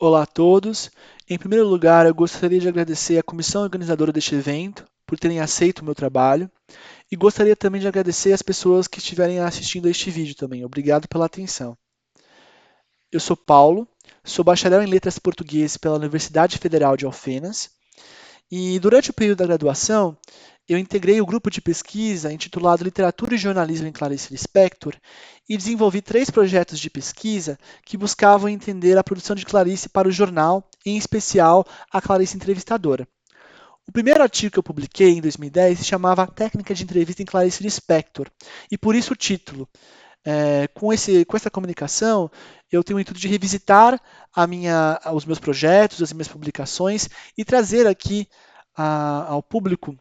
Olá a todos. Em primeiro lugar, eu gostaria de agradecer à comissão organizadora deste evento por terem aceito o meu trabalho e gostaria também de agradecer às pessoas que estiverem assistindo a este vídeo também. Obrigado pela atenção. Eu sou Paulo, sou bacharel em Letras Português pela Universidade Federal de Alfenas e durante o período da graduação eu integrei o grupo de pesquisa intitulado Literatura e Jornalismo em Clarice Lispector e desenvolvi 3 projetos de pesquisa que buscavam entender a produção de Clarice para o jornal, em especial a Clarice Entrevistadora. O primeiro artigo que eu publiquei em 2010 se chamava Técnica de Entrevista em Clarice Lispector, e por isso o título. Com essa comunicação, eu tenho o intuito de revisitar os meus projetos, as minhas publicações e trazer aqui ao público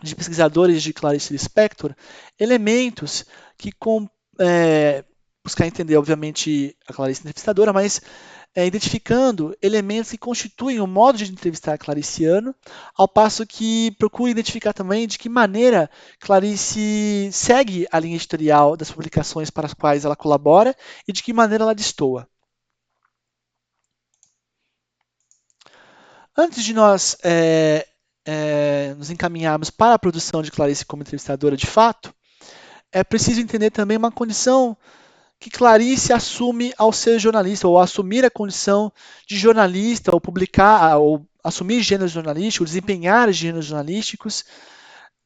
de pesquisadores de Clarice Lispector elementos que buscar entender, obviamente, a Clarice entrevistadora, mas identificando elementos que constituem o modo de entrevistar clariciano, ao passo que procura identificar também de que maneira Clarice segue a linha editorial das publicações para as quais ela colabora e de que maneira ela destoa. Antes de nós nos encaminharmos para a produção de Clarice como entrevistadora de fato, é preciso entender também uma condição que Clarice assume ao ser jornalista, ou assumir a condição de jornalista, ou publicar, ou assumir gêneros jornalísticos, desempenhar gêneros jornalísticos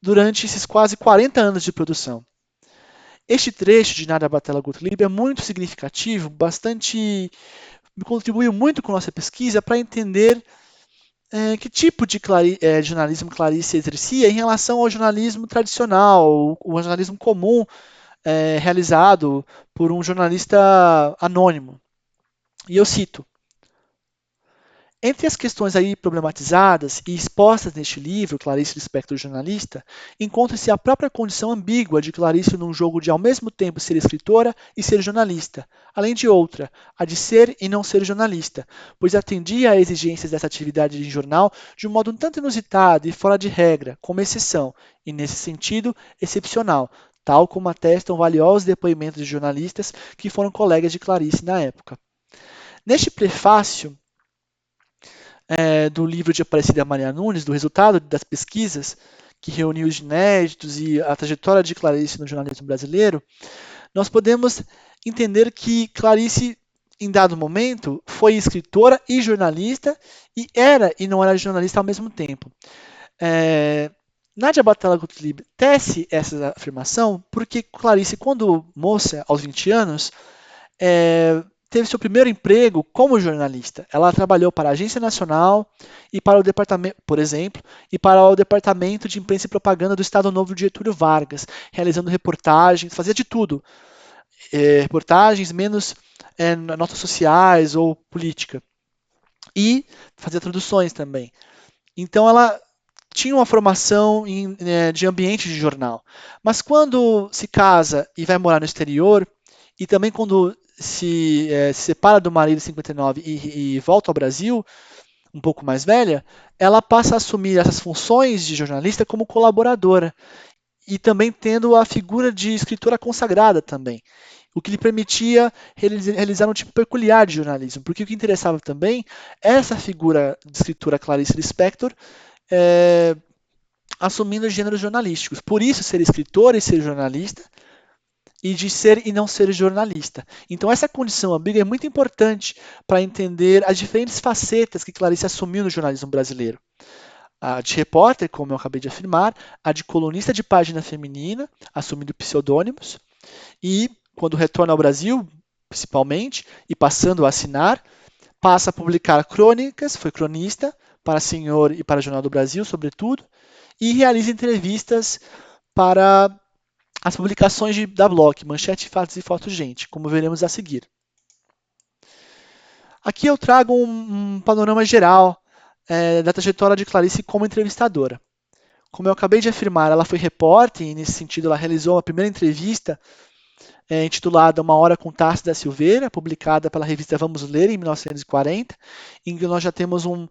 durante esses quase 40 anos de produção. Este trecho de Nadia Batella Gottlieb é muito significativo, bastante me contribuiu muito com nossa pesquisa para entender que tipo de jornalismo Clarice exercia em relação ao jornalismo tradicional, o jornalismo comum realizado por um jornalista anônimo. E eu cito: entre as questões aí problematizadas e expostas neste livro, Clarice Lispector jornalista, encontra-se a própria condição ambígua de Clarice num jogo de ao mesmo tempo ser escritora e ser jornalista, além de outra, a de ser e não ser jornalista, pois atendia a exigências dessa atividade de jornal de um modo um tanto inusitado e fora de regra, como exceção, e nesse sentido, excepcional, tal como atestam valiosos depoimentos de jornalistas que foram colegas de Clarice na época. Neste prefácio do livro de Aparecida Maria Nunes, do resultado das pesquisas, que reuniu os inéditos e a trajetória de Clarice no jornalismo brasileiro, nós podemos entender que Clarice, em dado momento, foi escritora e jornalista, e era e não era jornalista ao mesmo tempo. Nadia Batella Gottlieb tece essa afirmação porque Clarice, quando moça, aos 20 anos, teve seu primeiro emprego como jornalista. Ela trabalhou para a Agência Nacional e para o departamento, por exemplo, e para o Departamento de Imprensa e Propaganda do Estado Novo de Getúlio Vargas, realizando reportagens, fazia de tudo. Reportagens menos notas sociais ou política. E fazia traduções também. Então ela tinha uma formação de ambiente de jornal. Mas quando se casa e vai morar no exterior, e também quando se separa do marido em 59 e volta ao Brasil, um pouco mais velha, ela passa a assumir essas funções de jornalista como colaboradora e também tendo a figura de escritora consagrada também, o que lhe permitia realizar um tipo peculiar de jornalismo, porque o que interessava também é essa figura de escritora Clarice Lispector é, assumindo gêneros jornalísticos. Por isso, ser escritora e ser jornalista e de ser e não ser jornalista. Então, essa condição ambígua é muito importante para entender as diferentes facetas que Clarice assumiu no jornalismo brasileiro. A de repórter, como eu acabei de afirmar, a de colunista de página feminina, assumindo pseudônimos, e quando retorna ao Brasil, principalmente, e passando a assinar, passa a publicar crônicas, foi cronista, para Senhor e para Jornal do Brasil, sobretudo, e realiza entrevistas para as publicações da Block, Manchete, Fatos e Fotos Gente, como veremos a seguir. Aqui eu trago um panorama geral da trajetória de Clarice como entrevistadora. Como eu acabei de afirmar, ela foi repórter e, nesse sentido, ela realizou uma primeira entrevista intitulada Uma Hora com Tarso da Silveira, publicada pela revista Vamos Ler, em 1940, em que nós já temos um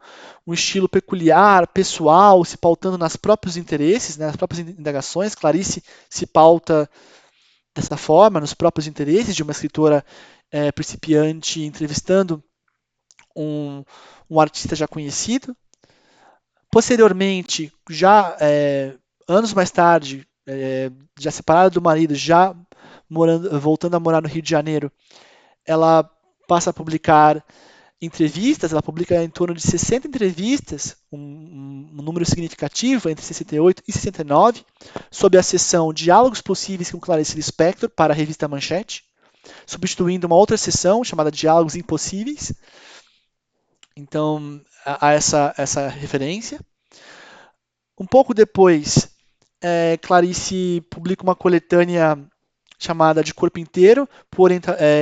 estilo peculiar, pessoal, se pautando nos próprios interesses, nas próprias indagações. Clarice se pauta dessa forma, nos próprios interesses de uma escritora principiante, entrevistando um, um artista já conhecido. Posteriormente, já anos mais tarde, já separada do marido, já voltando a morar no Rio de Janeiro, ela passa a publicar entrevistas, ela publica em torno de 60 entrevistas, um número significativo entre 68 e 69, sob a seção Diálogos Possíveis com Clarice Lispector para a revista Manchete, substituindo uma outra seção chamada Diálogos Impossíveis. Então, há essa referência. Um pouco depois, Clarice publica uma coletânea chamada De Corpo Inteiro,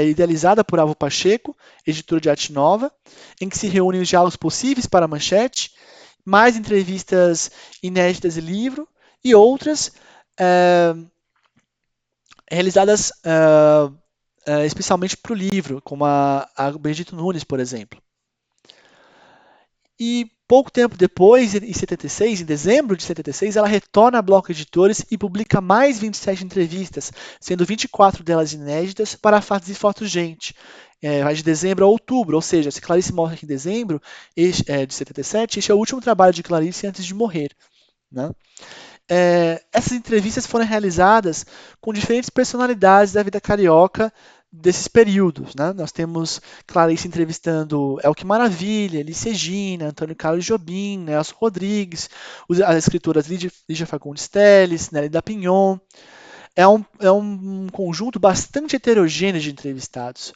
idealizada por Alvo Pacheco, editora de arte nova, em que se reúnem os diálogos possíveis para a Manchete, mais entrevistas inéditas e livro, e outras realizadas especialmente para o livro, como a Benedito Nunes, por exemplo. E pouco tempo depois, em 76, em dezembro de 76, ela retorna a Bloco Editores e publica mais 27 entrevistas, sendo 24 delas inéditas para Fatos e Fotos Gente. Vai de dezembro a outubro, ou seja, se Clarice morre em dezembro de 77, este é o último trabalho de Clarice antes de morrer. Né? Essas entrevistas foram realizadas com diferentes personalidades da vida carioca desses períodos. Né? Nós temos Clarice entrevistando Elke Maravilha, Elis Regina, Antônio Carlos Jobim, Nelson Rodrigues, as escritoras Lígia Fagundes Telles, Nelly da Pinhon. É um conjunto bastante heterogêneo de entrevistados.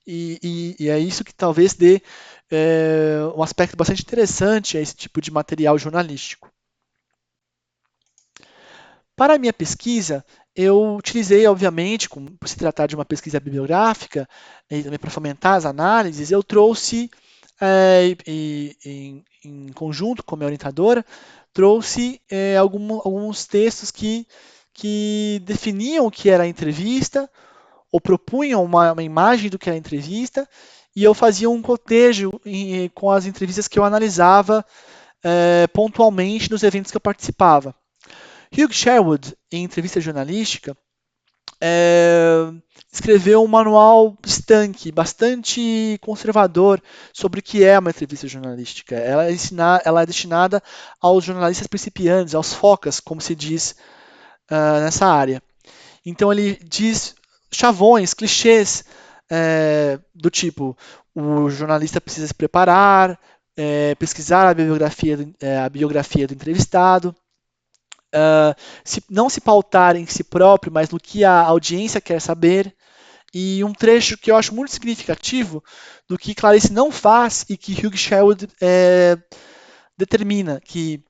E é isso que talvez dê um aspecto bastante interessante a esse tipo de material jornalístico. Para a minha pesquisa, eu utilizei, obviamente, por se tratar de uma pesquisa bibliográfica, e também para fomentar as análises, eu trouxe, em conjunto com a minha orientadora, trouxe alguns textos que definiam o que era a entrevista, ou propunham uma imagem do que era a entrevista, e eu fazia um cotejo com as entrevistas que eu analisava pontualmente nos eventos que eu participava. Hugh Sherwood, em entrevista jornalística, escreveu um manual estanque, bastante conservador, sobre o que é uma entrevista jornalística. Ela é destinada aos jornalistas principiantes, aos focas, como se diz nessa área. Então ele diz chavões, clichês, do tipo: o jornalista precisa se preparar, pesquisar a biografia do entrevistado, não se pautar em si próprio, mas no que a audiência quer saber. E um trecho que eu acho muito significativo do que Clarice não faz e que Hugh Sherwood determina, que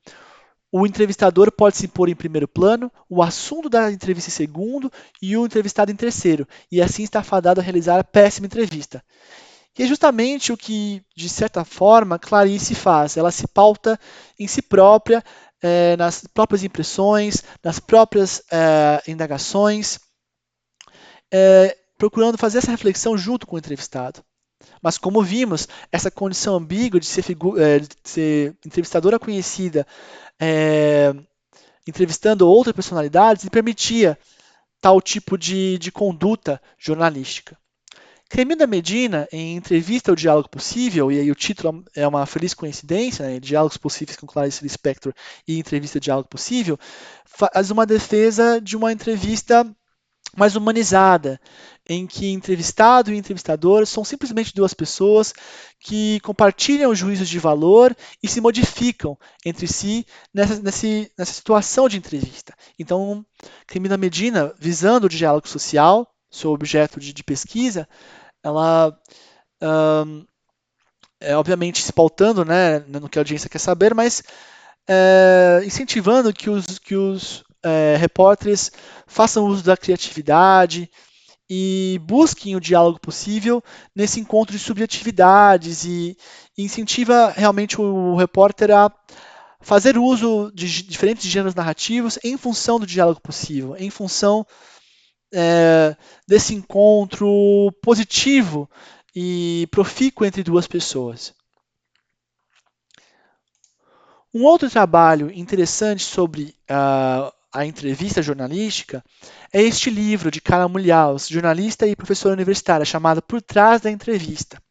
o entrevistador pode se pôr em primeiro plano, o assunto da entrevista em segundo e o entrevistado em terceiro, e assim está fadado a realizar a péssima entrevista. E é justamente o que, de certa forma, Clarice faz. Ela se pauta em si própria, nas próprias impressões, nas próprias indagações, procurando fazer essa reflexão junto com o entrevistado. Mas, como vimos, essa condição ambígua de ser entrevistadora conhecida, entrevistando outras personalidades, lhe permitia tal tipo de conduta jornalística. Cremilda Medina, em entrevista ao Diálogo Possível, e aí o título é uma feliz coincidência, né, Diálogos Possíveis com Clarice Lispector e entrevista ao Diálogo Possível, faz uma defesa de uma entrevista mais humanizada, em que entrevistado e entrevistador são simplesmente duas pessoas que compartilham juízos de valor e se modificam entre si nessa situação de entrevista. Então, Cremilda Medina, visando o diálogo social, seu objeto de pesquisa, ela obviamente se pautando, né, no que a audiência quer saber, mas incentivando que os repórteres façam uso da criatividade e busquem o diálogo possível nesse encontro de subjetividades e incentiva realmente o repórter a fazer uso de diferentes gêneros narrativos em função do diálogo possível, em função desse encontro positivo e profícuo entre duas pessoas. Um outro trabalho interessante sobre a entrevista jornalística é este livro de Carla Mulhouse, jornalista e professora universitária, chamado Por Trás da Entrevista.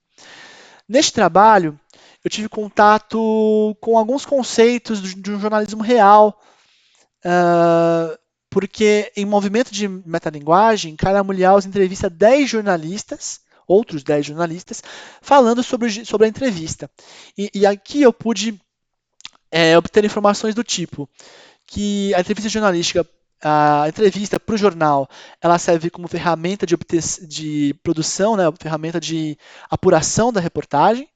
Neste trabalho, eu tive contato com alguns conceitos de um jornalismo real, porque em Movimento de Metalinguagem, Carla Mulhouse entrevista 10 jornalistas, outros 10 jornalistas, falando sobre a entrevista. E aqui eu pude obter informações do tipo que a entrevista jornalística, a entrevista para o jornal, ela serve como ferramenta de produção, né, ferramenta de apuração da reportagem,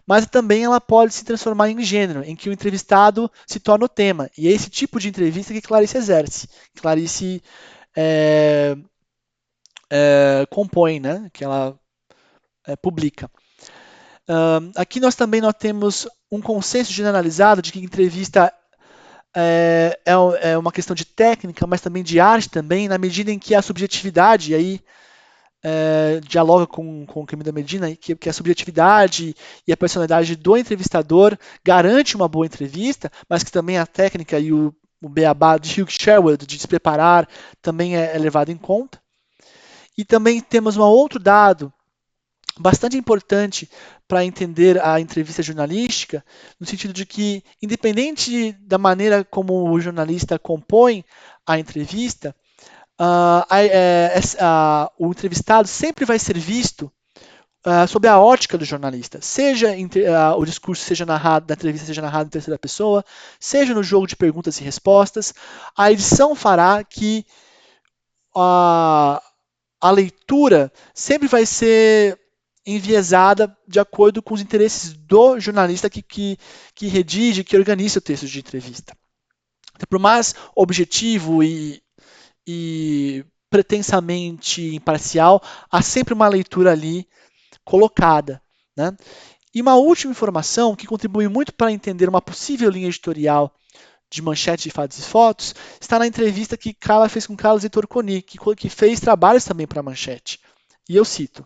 mas também ela pode se transformar em gênero, em que o entrevistado se torna o tema. E é esse tipo de entrevista que Clarice exerce. Clarice é, compõe, né, que ela publica. Aqui nós também temos um consenso generalizado de que entrevista é uma questão de técnica, mas também de arte também, na medida em que a subjetividade, e aí dialoga com o Camilo da Medina, que a subjetividade e a personalidade do entrevistador garante uma boa entrevista, mas que também a técnica e o beabá de Hugh Sherwood, de se preparar, também é levado em conta. E também temos um outro dado bastante importante para entender a entrevista jornalística, no sentido de que, independente da maneira como o jornalista compõe a entrevista, o entrevistado sempre vai ser visto sob a ótica do jornalista, seja o discurso seja narrado, da entrevista seja narrado em terceira pessoa, seja no jogo de perguntas e respostas, a edição fará que a, a leitura sempre vai ser enviesada de acordo com os interesses do jornalista que redige, que organiza o texto de entrevista. Então, por mais objetivo e pretensamente imparcial, há sempre uma leitura ali colocada. Né? E uma última informação que contribui muito para entender uma possível linha editorial de Manchete de Fatos e Fotos está na entrevista que Carla fez com Carlos Heitor Coni, que fez trabalhos também para a Manchete. E eu cito.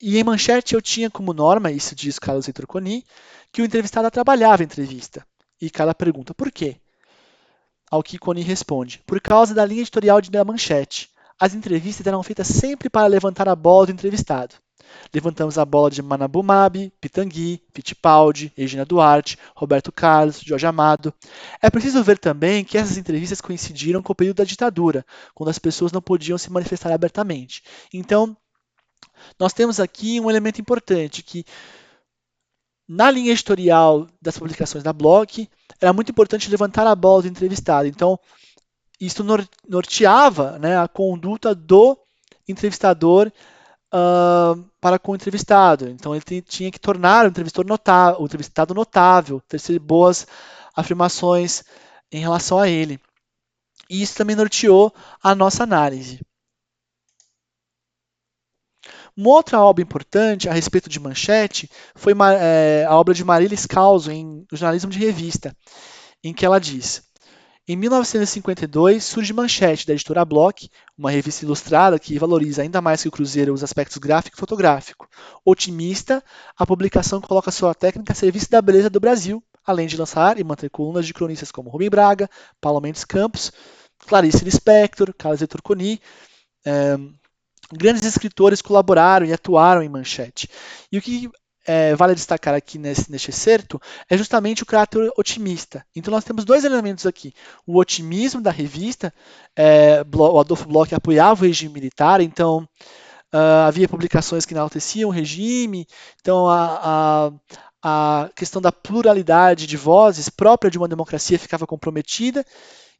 E em Manchete eu tinha como norma, isso diz Carlos Heitor Coni, que o entrevistado trabalhava a entrevista. E Carla pergunta, por quê? Ao que Coni responde, por causa da linha editorial da Manchete. As entrevistas eram feitas sempre para levantar a bola do entrevistado. Levantamos a bola de Manabu Mabi, Pitangui, Fittipaldi, Regina Duarte, Roberto Carlos, Jorge Amado. É preciso ver também que essas entrevistas coincidiram com o período da ditadura, quando as pessoas não podiam se manifestar abertamente. Então, nós temos aqui um elemento importante, que na linha editorial das publicações da Block, era muito importante levantar a bola do entrevistado. Então, isso norteava, né, a conduta do entrevistador para com o entrevistado. Então ele tinha que tornar o entrevistado notável, ter boas afirmações em relação a ele. E isso também norteou a nossa análise. Uma outra obra importante a respeito de Manchete foi a obra de Marília Scalzo em Jornalismo de Revista, em que ela diz: em 1952 surge Manchete, da editora Block, uma revista ilustrada que valoriza ainda mais que o Cruzeiro os aspectos gráfico e fotográfico. Otimista, a publicação coloca sua técnica a serviço da beleza do Brasil, além de lançar e manter colunas de cronistas como Rubem Braga, Paulo Mendes Campos, Clarice Lispector, Carlos Heitor Coni. Grandes escritores colaboraram e atuaram em Manchete. E o que vale destacar aqui neste excerto é justamente o caráter otimista. Então nós temos dois elementos aqui. O otimismo da revista, o Adolfo Bloch apoiava o regime militar, então havia publicações que enalteciam o regime, então a questão da pluralidade de vozes própria de uma democracia ficava comprometida,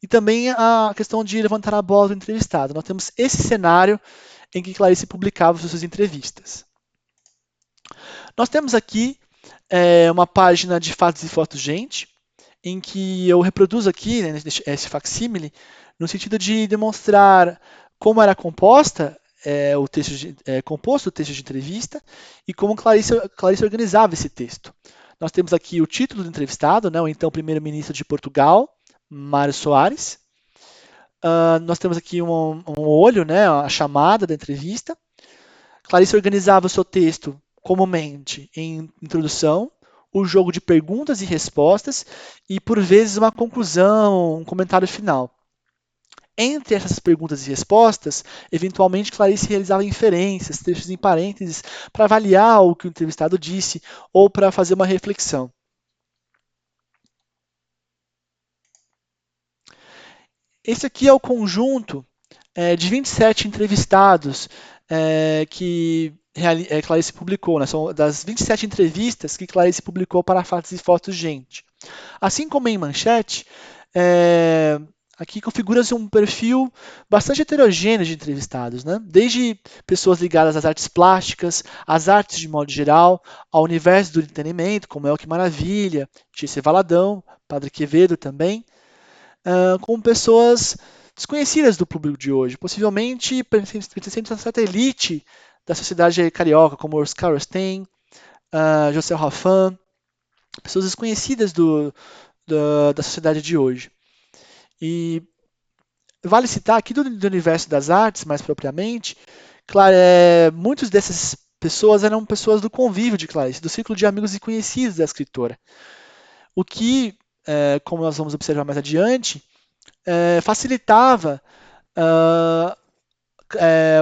e também a questão de levantar a bola do entrevistado. Nós temos esse cenário em que Clarice publicava suas entrevistas. Nós temos aqui uma página de fatos e fotos gente, em que eu reproduzo aqui, né, esse facsímile, no sentido de demonstrar como era composto o texto de entrevista e como Clarice organizava esse texto. Nós temos aqui o título do entrevistado, né, o então primeiro-ministro de Portugal, Mário Soares. Nós temos aqui um olho, né, a chamada da entrevista. Clarice organizava o seu texto comumente em introdução, o jogo de perguntas e respostas e, por vezes, uma conclusão, um comentário final. entre essas perguntas e respostas, eventualmente Clarice realizava inferências, trechos em parênteses, para avaliar o que o entrevistado disse ou para fazer uma reflexão. Esse aqui é o conjunto de 27 entrevistados que Clarice publicou, né? São das 27 entrevistas que Clarice publicou para Fatos e Fotos Gente. Assim como em Manchete, aqui configura-se um perfil bastante heterogêneo de entrevistados, né? Desde pessoas ligadas às artes plásticas, às artes de modo geral, ao universo do entretenimento, como El Que Maravilha, G.C. Valadão, Padre Quevedo também, com pessoas desconhecidas do público de hoje, possivelmente pertencentes a certa elite da sociedade carioca, como Oscar Rostein, José Raffan, pessoas desconhecidas da sociedade de hoje. E vale citar aqui do universo das artes, mais propriamente, muitas dessas pessoas eram pessoas do convívio de Clarice, do círculo de amigos e conhecidos da escritora. O que, como nós vamos observar mais adiante, facilitava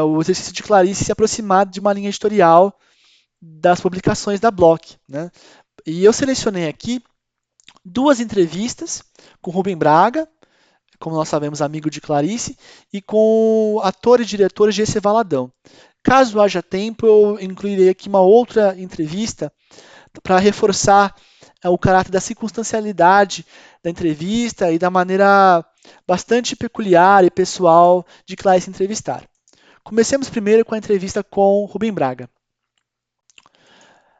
o exercício de Clarice se aproximar de uma linha editorial das publicações da Bloch, né? E eu selecionei aqui 2 entrevistas com Rubem Braga, como nós sabemos, amigo de Clarice, e com o ator e diretor G.C. Valadão. Caso haja tempo, eu incluirei aqui uma outra entrevista para reforçar o caráter da circunstancialidade da entrevista e da maneira bastante peculiar e pessoal de Clarice entrevistar. Comecemos primeiro com a entrevista com Rubem Braga.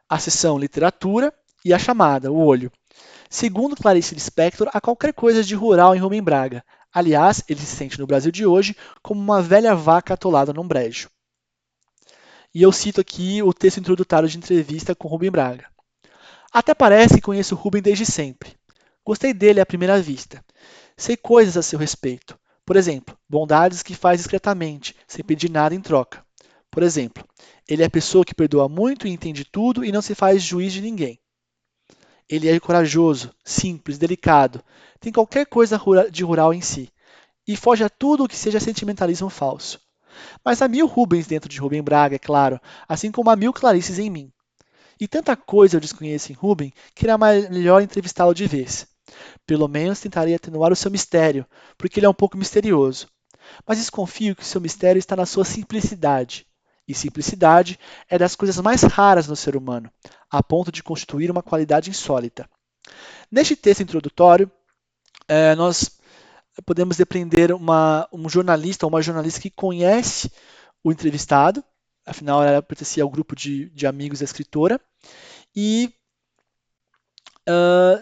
A seção Literatura e a chamada, o olho. Segundo Clarice Lispector, há qualquer coisa de rural em Rubem Braga. Aliás, ele se sente no Brasil de hoje como uma velha vaca atolada num brejo. E eu cito aqui o texto introdutório de entrevista com Rubem Braga. Até parece que conheço Rubem desde sempre. Gostei dele à primeira vista. Sei coisas a seu respeito. Por exemplo, bondades que faz discretamente, sem pedir nada em troca. Por exemplo, ele é a pessoa que perdoa muito e entende tudo e não se faz juiz de ninguém. Ele é corajoso, simples, delicado, tem qualquer coisa de rural em si, e foge a tudo o que seja sentimentalismo falso. Mas há 1000 Rubens dentro de Rubem Braga, é claro, assim como há 1000 Clarices em mim. E tanta coisa eu desconheço em Rubem que era melhor entrevistá-lo de vez. Pelo menos tentarei atenuar o seu mistério, porque ele é um pouco misterioso. Mas desconfio que o seu mistério está na sua simplicidade. E simplicidade é das coisas mais raras no ser humano, a ponto de constituir uma qualidade insólita. Neste texto introdutório, nós podemos depreender um jornalista ou uma jornalista que conhece o entrevistado, afinal ela pertencia ao grupo de amigos da escritora, e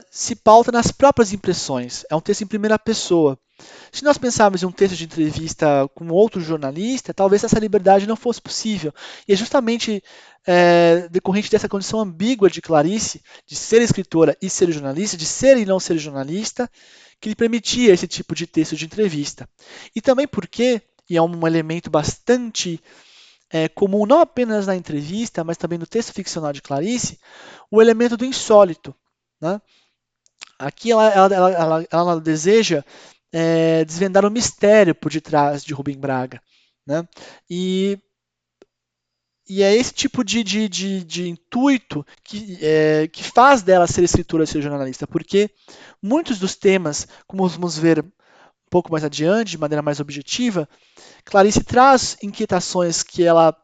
se pauta nas próprias impressões. É um texto em primeira pessoa. Se nós pensarmos em um texto de entrevista com outro jornalista, talvez essa liberdade não fosse possível. E é justamente decorrente dessa condição ambígua de Clarice, de ser escritora e ser jornalista, de ser e não ser jornalista, que lhe permitia esse tipo de texto de entrevista. E também porque, e é um elemento bastante comum não apenas na entrevista, mas também no texto ficcional de Clarice, o elemento do insólito. Né? Aqui ela deseja desvendar o mistério por detrás de Rubem Braga. Né? E é esse tipo de intuito que faz dela ser escritora e ser jornalista, porque muitos dos temas, como vamos ver um pouco mais adiante, de maneira mais objetiva, Clarice traz inquietações que ela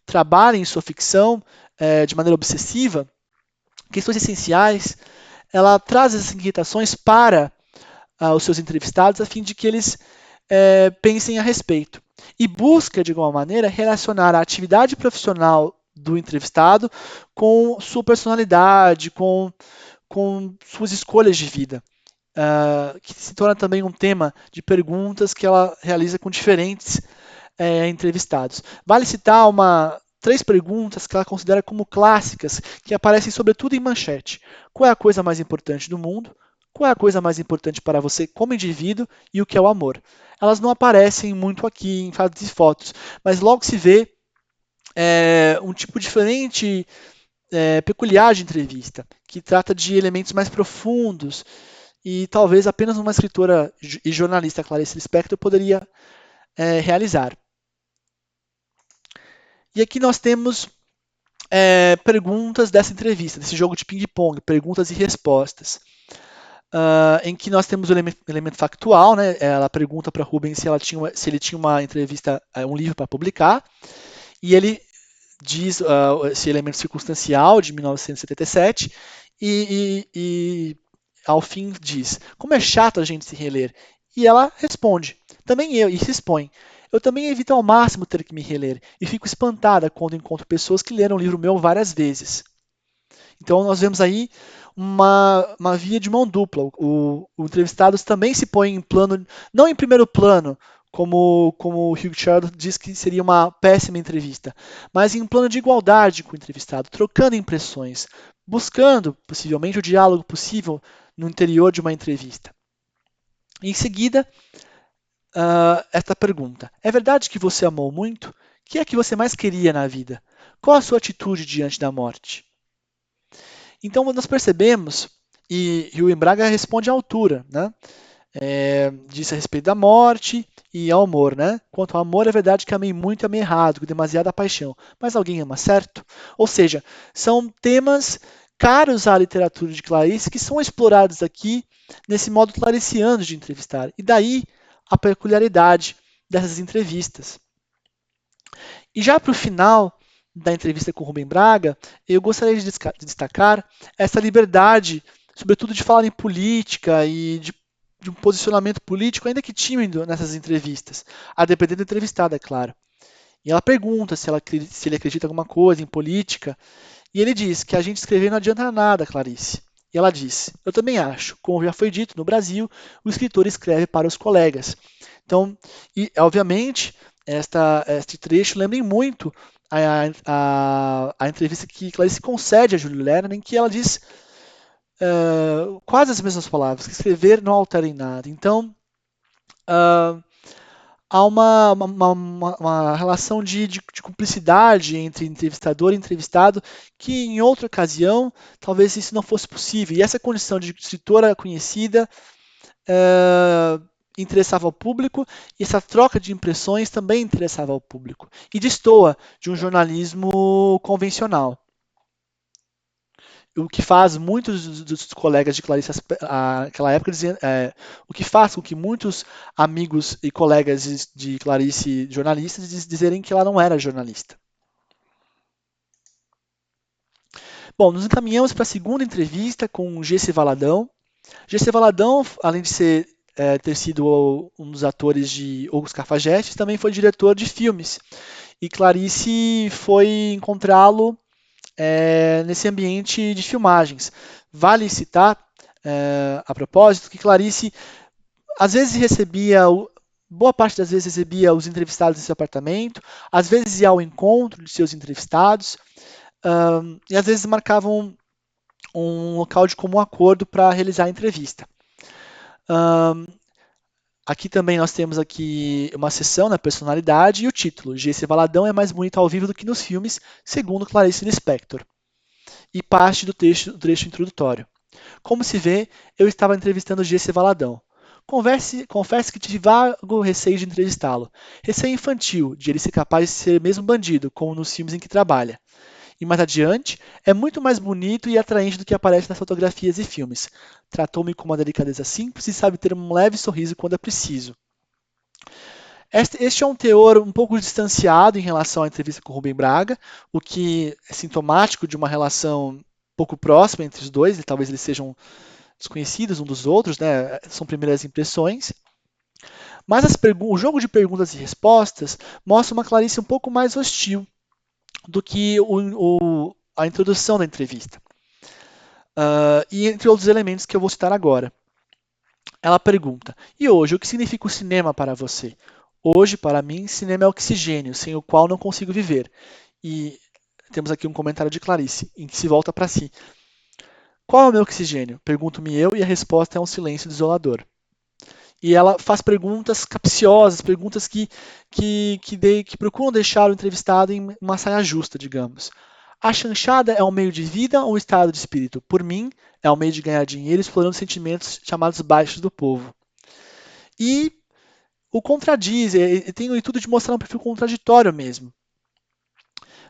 trabalha em sua ficção de maneira obsessiva, questões essenciais, ela traz essas inquietações para os seus entrevistados a fim de que eles pensem a respeito. E busca, de alguma maneira, relacionar a atividade profissional do entrevistado com sua personalidade, com suas escolhas de vida. Que se torna também um tema de perguntas que ela realiza com diferentes entrevistados. Vale citar 3 perguntas que ela considera como clássicas, que aparecem sobretudo em Manchete. Qual é a coisa mais importante do mundo? Qual é a coisa mais importante para você como indivíduo e o que é o amor? Elas não aparecem muito aqui em Fatos e Fotos, mas logo se vê um tipo diferente, peculiar de entrevista, que trata de elementos mais profundos e talvez apenas uma escritora e jornalista, Clarice Lispector, poderia realizar. E aqui nós temos perguntas dessa entrevista, desse jogo de ping-pong, perguntas e respostas, em que nós temos o elemento factual, né? Ela pergunta para Rubens se ele tinha uma entrevista, um livro para publicar, e ele diz esse elemento circunstancial de 1977, e ao fim diz: como é chato a gente se reler. E ela responde: também eu, e se expõe. Eu também evito ao máximo ter que me reler, e fico espantada quando encontro pessoas que leram o livro meu várias vezes. Então nós vemos aí uma via de mão dupla. O entrevistado também se põe em plano, não em primeiro plano, como o Hugh Charles diz que seria uma péssima entrevista, mas em um plano de igualdade com o entrevistado, trocando impressões, buscando possivelmente o diálogo possível no interior de uma entrevista. Em seguida, esta pergunta: é verdade que você amou muito? O que é que você mais queria na vida? Qual a sua atitude diante da morte? Então nós percebemos, e Rubem Braga responde à altura, né? Disse a respeito da morte e ao amor, né? Quanto ao amor, é verdade que amei muito e amei errado, com demasiada paixão. Mas alguém ama certo? Ou seja, são temas caros à literatura de Clarice que são explorados aqui nesse modo clariciano de entrevistar. E daí a peculiaridade dessas entrevistas. E já para o final da entrevista com o Rubem Braga, eu gostaria de destacar essa liberdade, sobretudo de falar em política e de um posicionamento político, ainda que tímido nessas entrevistas, a depender da entrevistada, é claro. E ela pergunta se ele acredita em alguma coisa, em política, e ele diz que a gente escrever não adianta nada, Clarice. E ela diz: eu também acho, como já foi dito, no Brasil, o escritor escreve para os colegas. Então, e obviamente, este trecho lembra muito a entrevista que Clarice concede a Júlio Lerner, em que ela diz quase as mesmas palavras, que escrever não altera em nada. Então, há uma relação de cumplicidade entre entrevistador e entrevistado que, em outra ocasião, talvez isso não fosse possível. E essa condição de escritora conhecida interessava ao público, e essa troca de impressões também interessava ao público. E destoa de um jornalismo convencional. O que faz muitos dos colegas de Clarice naquela época diziam, o que faz com que muitos amigos e colegas de Clarice jornalistas dizerem que ela não era jornalista. Bom, nos encaminhamos para a segunda entrevista com o G.C. Valadão. G.C. Valadão, além de ter sido um dos atores de Os Cafajestes, também foi diretor de filmes. E Clarice foi encontrá-lo nesse ambiente de filmagens. Vale citar, a propósito, que Clarice às vezes boa parte das vezes recebia os entrevistados em seu apartamento, às vezes ia ao encontro de seus entrevistados, e às vezes marcavam um local de comum acordo para realizar a entrevista. Aqui também nós temos aqui uma seção na personalidade e o título: G.C. Valadão é mais bonito ao vivo do que nos filmes, segundo Clarice Lispector. E parte do trecho introdutório. Como se vê, eu estava entrevistando G.C. Valadão. Confesso que tive vago receio de entrevistá-lo. Receio infantil, de ele ser capaz de ser mesmo bandido, como nos filmes em que trabalha. E mais adiante, é muito mais bonito e atraente do que aparece nas fotografias e filmes. Tratou-me com uma delicadeza simples e sabe ter um leve sorriso quando é preciso. Este é um teor um pouco distanciado em relação à entrevista com Rubem Braga, o que é sintomático de uma relação pouco próxima entre os dois, e talvez eles sejam desconhecidos um dos outros, né? São primeiras impressões. Mas o jogo de perguntas e respostas mostra uma Clarice um pouco mais hostil do que a introdução da entrevista. E entre outros elementos que eu vou citar agora. Ela pergunta: e hoje, o que significa o cinema para você? Hoje, para mim, cinema é oxigênio, sem o qual não consigo viver. E temos aqui um comentário de Clarice, em que se volta para si. Qual é o meu oxigênio? Pergunto-me eu, e a resposta é um silêncio desolador. E ela faz perguntas capciosas, perguntas que procuram deixar o entrevistado em uma saia justa, digamos. A chanchada é um meio de vida ou um estado de espírito? Por mim, é um meio de ganhar dinheiro explorando sentimentos chamados baixos do povo. E o contradiz, tem o intuito de mostrar um perfil contraditório mesmo.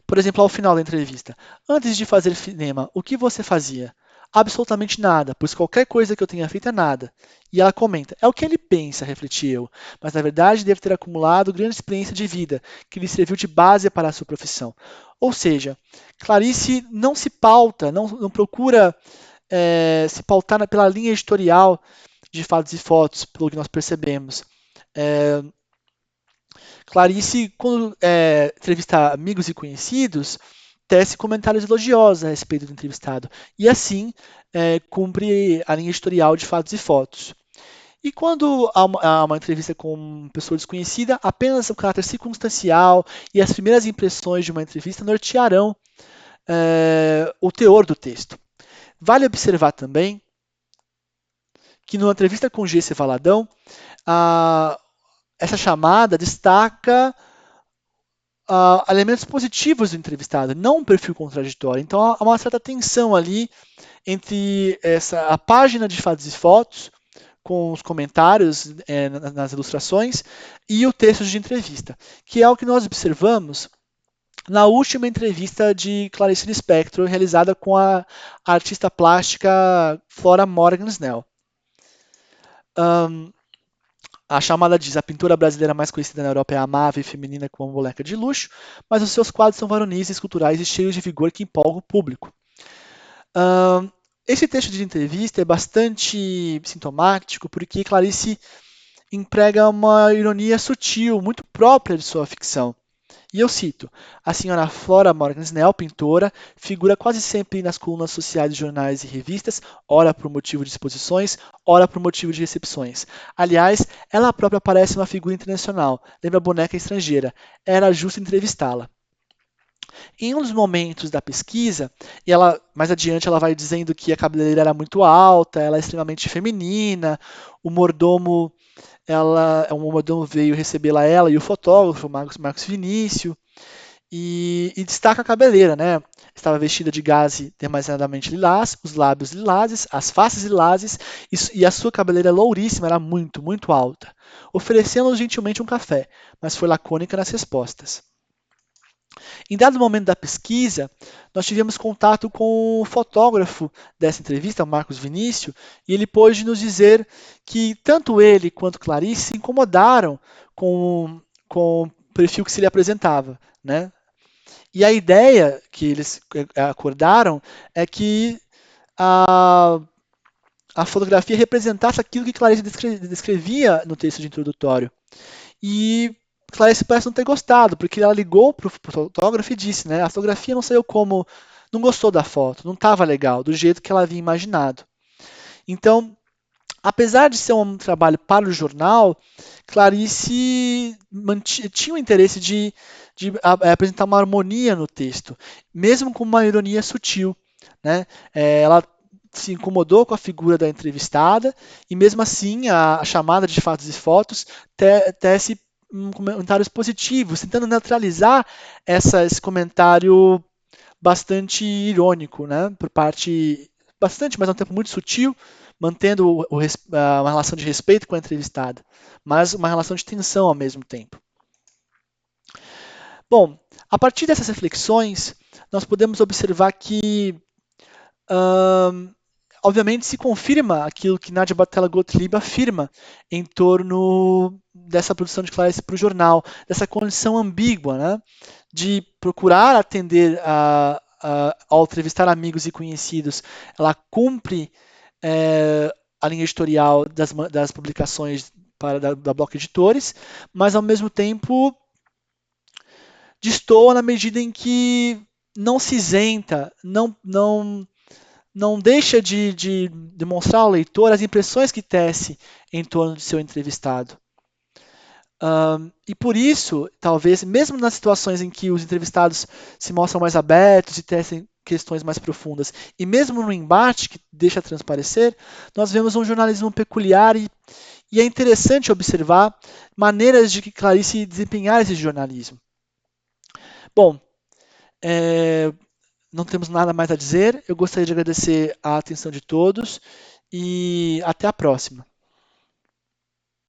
Por exemplo, ao final da entrevista. Antes de fazer cinema, o que você fazia? Absolutamente nada, pois qualquer coisa que eu tenha feito é nada. E ela comenta, é o que ele pensa, refleti eu, mas na verdade deve ter acumulado grande experiência de vida, que lhe serviu de base para a sua profissão. Ou seja, Clarice não se pauta, não procura se pautar pela linha editorial de fatos e fotos, pelo que nós percebemos. É, Clarice, quando entrevista amigos e conhecidos, tece comentários elogiosos a respeito do entrevistado e assim cumpre a linha editorial de fatos e fotos. E quando há uma entrevista com uma pessoa desconhecida, apenas o caráter circunstancial e as primeiras impressões de uma entrevista nortearão o teor do texto. Vale observar também que numa entrevista com G.C. Valadão, essa chamada destaca elementos positivos do entrevistado, não um perfil contraditório. Então há uma certa tensão ali entre a página de fatos e fotos, com os comentários nas ilustrações, e o texto de entrevista, que é o que nós observamos na última entrevista de Clarice Lispector, realizada com a artista plástica Flora Morgan Snell. A chamada diz: a pintora brasileira mais conhecida na Europa é amável e feminina como uma boneca de luxo, mas os seus quadros são varonis, esculturais e cheios de vigor que empolgam o público. Esse texto de entrevista é bastante sintomático porque Clarice emprega uma ironia sutil, muito própria de sua ficção. E eu cito: a senhora Flora Morgan Snell, pintora, figura quase sempre nas colunas sociais de jornais e revistas, ora por motivo de exposições, ora por motivo de recepções. Aliás, ela própria parece uma figura internacional, lembra boneca estrangeira. Era justo entrevistá-la. Em um dos momentos da pesquisa, e ela mais adiante ela vai dizendo que a cabeleireira era muito alta, ela é extremamente feminina, o mordomo o mordomo veio recebê-la ela e o fotógrafo Marcos Vinícius e destaca a cabeleira, né? Estava vestida de gaze demasiadamente lilás, os lábios lilazes, as faces lilazes e a sua cabeleira louríssima era muito, muito alta. Oferecendo-nos gentilmente um café, mas foi lacônica nas respostas. Em dado momento da pesquisa, nós tivemos contato com o fotógrafo dessa entrevista, Marcos Vinícius, e ele pôde nos dizer que tanto ele quanto Clarice se incomodaram com o perfil que se lhe apresentava, né? E a ideia que eles acordaram é que a, a fotografia representasse aquilo que Clarice descrevia no texto de introdutório. E Clarice parece não ter gostado, porque ela ligou para o fotógrafo e disse, né, a fotografia não saiu como, não gostou da foto, não estava legal, do jeito que ela havia imaginado. Então, apesar de ser um trabalho para o jornal, Clarice tinha o interesse de apresentar uma harmonia no texto, mesmo com uma ironia sutil, né? Ela se incomodou com a figura da entrevistada e mesmo assim a chamada de fatos e fotos tece comentários positivos, tentando neutralizar esse comentário bastante irônico, né? Por parte bastante, mas ao tempo muito sutil, mantendo uma relação de respeito com a entrevistada, mas uma relação de tensão ao mesmo tempo. Bom, a partir dessas reflexões, nós podemos observar que obviamente se confirma aquilo que Nadia Batella Gottlieb afirma em torno dessa produção de Clarice para o jornal, dessa condição ambígua, né, de procurar atender ao entrevistar amigos e conhecidos, ela cumpre a linha editorial das publicações da Bloco Editores, mas ao mesmo tempo destoa na medida em que não se isenta, não deixa de demonstrar ao leitor as impressões que tece em torno de seu entrevistado. E por isso, talvez, mesmo nas situações em que os entrevistados se mostram mais abertos e tecem questões mais profundas, e mesmo no embate que deixa transparecer, nós vemos um jornalismo peculiar e é interessante observar maneiras de que Clarice desempenhar esse jornalismo. Bom, não temos nada mais a dizer. Eu gostaria de agradecer a atenção de todos e até a próxima.